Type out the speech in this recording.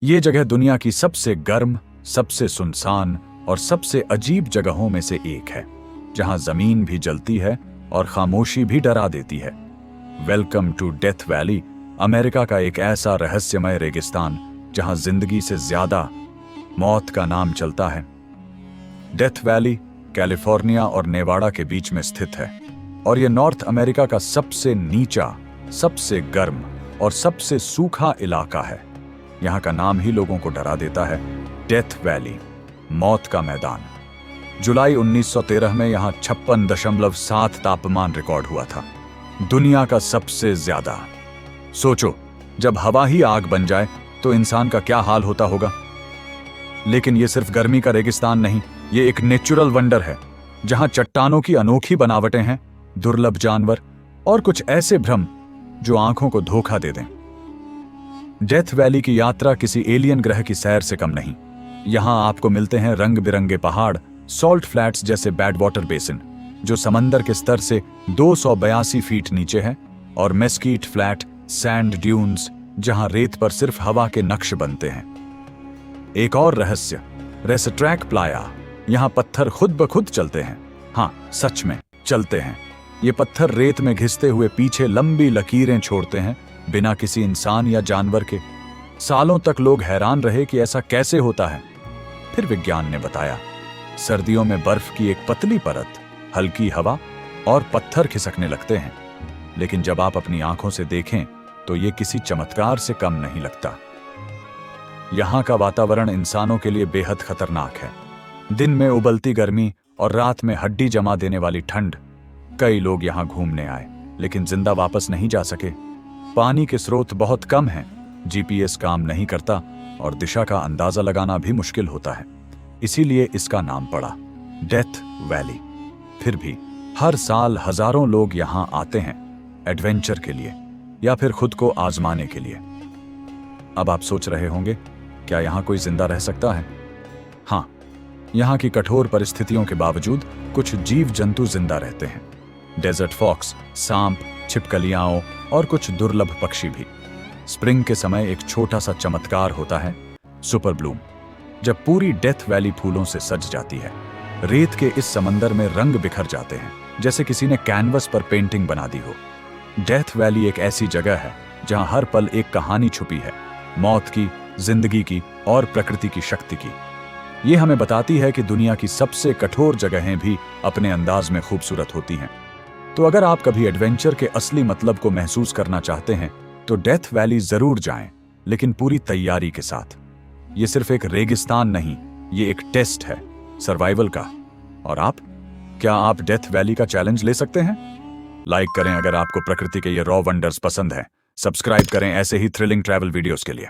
ये जगह दुनिया की सबसे गर्म, सबसे सुनसान और सबसे अजीब जगहों में से एक है, जहां जमीन भी जलती है और खामोशी भी डरा देती है। Welcome to Death Valley, America का एक ऐसा रहस्यमय रेगिस्तान जहां जिंदगी से ज्यादा मौत का नाम चलता है। डेथ वैली कैलिफोर्निया और नेवाडा के बीच में स्थित है और यह नॉर्थ अमेरिका का सबसे नीचा, सबसे गर्म और सबसे सूखा इलाका है। यहाँ का नाम ही लोगों को डरा देता है, डेथ वैली, मौत का मैदान। जुलाई 1913 में यहाँ 56.7 तापमान रिकॉर्ड हुआ था, दुनिया का सबसे ज्यादा। सोचो, जब हवा ही आग बन जाए तो इंसान का क्या हाल होता होगा। लेकिन ये सिर्फ गर्मी का रेगिस्तान नहीं, ये एक नेचुरल वंडर है, जहां चट्टानों की अनोखी बनावटें हैं, दुर्लभ जानवर और कुछ ऐसे भ्रम जो आंखों को धोखा दे दें। डेथ वैली की यात्रा किसी एलियन ग्रह की सैर से कम नहीं। यहां आपको मिलते हैं रंग बिरंगे पहाड़, सॉल्ट फ्लैट्स जैसे बैड वाटर बेसिन जो समंदर के स्तर से 282 फीट नीचे है, और मेस्कीट फ्लैट सैंड ड्यून्स जहां रेत पर सिर्फ हवा के नक्श बनते हैं। एक और रहस्य, रेसट्रैक प्लाया, यहां पत्थर खुद ब खुद चलते हैं। हाँ, सच में चलते हैं। ये पत्थर रेत में घिसते हुए पीछे लंबी लकीरें छोड़ते हैं, बिना किसी इंसान या जानवर के। सालों तक लोग हैरान रहे कि ऐसा कैसे होता है। फिर विज्ञान ने बताया, सर्दियों में बर्फ की एक पतली परत, हल्की हवा और पत्थर खिसकने लगते हैं। लेकिन जब आप अपनी आंखों से देखें तो ये किसी चमत्कार से कम नहीं लगता। यहां का वातावरण इंसानों के लिए बेहद खतरनाक है। दिन में उबलती गर्मी और रात में हड्डी जमा देने वाली ठंड। कई लोग यहां घूमने आए लेकिन जिंदा वापस नहीं जा सके। पानी के स्रोत बहुत कम हैं, जीपीएस काम नहीं करता और दिशा का अंदाजा लगाना भी मुश्किल होता है। इसीलिए इसका नाम पड़ा डेथ वैली। फिर भी हर साल हजारों लोग यहां आते हैं, एडवेंचर के लिए या फिर खुद को आजमाने के लिए। अब आप सोच रहे होंगे, क्या यहां कोई जिंदा रह सकता है? हां, यहां की कठोर परिस्थितियों के बावजूद कुछ जीव जंतु जिंदा रहते हैं। डेजर्ट फॉक्स, सांप, छिपकलियां और कुछ दुर्लभ पक्षी भी। स्प्रिंग के समय एक छोटा सा चमत्कार होता है, सुपर ब्लूम, जब पूरी डेथ वैली फूलों से सज जाती है। रेत के इस समंदर में रंग बिखर जाते हैं, जैसे किसी ने कैनवस पर पेंटिंग बना दी हो। डेथ वैली एक ऐसी जगह है जहां हर पल एक कहानी छुपी है, मौत की, जिंदगी की और प्रकृति की शक्ति की। ये हमें बताती है कि दुनिया की सबसे कठोर जगहें भी अपने अंदाज में खूबसूरत होती हैं। तो अगर आप कभी एडवेंचर के असली मतलब को महसूस करना चाहते हैं तो डेथ वैली जरूर जाएं, लेकिन पूरी तैयारी के साथ। ये सिर्फ एक रेगिस्तान नहीं, ये एक टेस्ट है सर्वाइवल का। और आप, क्या आप डेथ वैली का चैलेंज ले सकते हैं? लाइक करें अगर आपको प्रकृति के ये रॉ वंडर्स पसंद हैं। सब्सक्राइब करें ऐसे ही थ्रिलिंग ट्रैवल वीडियोस के लिए।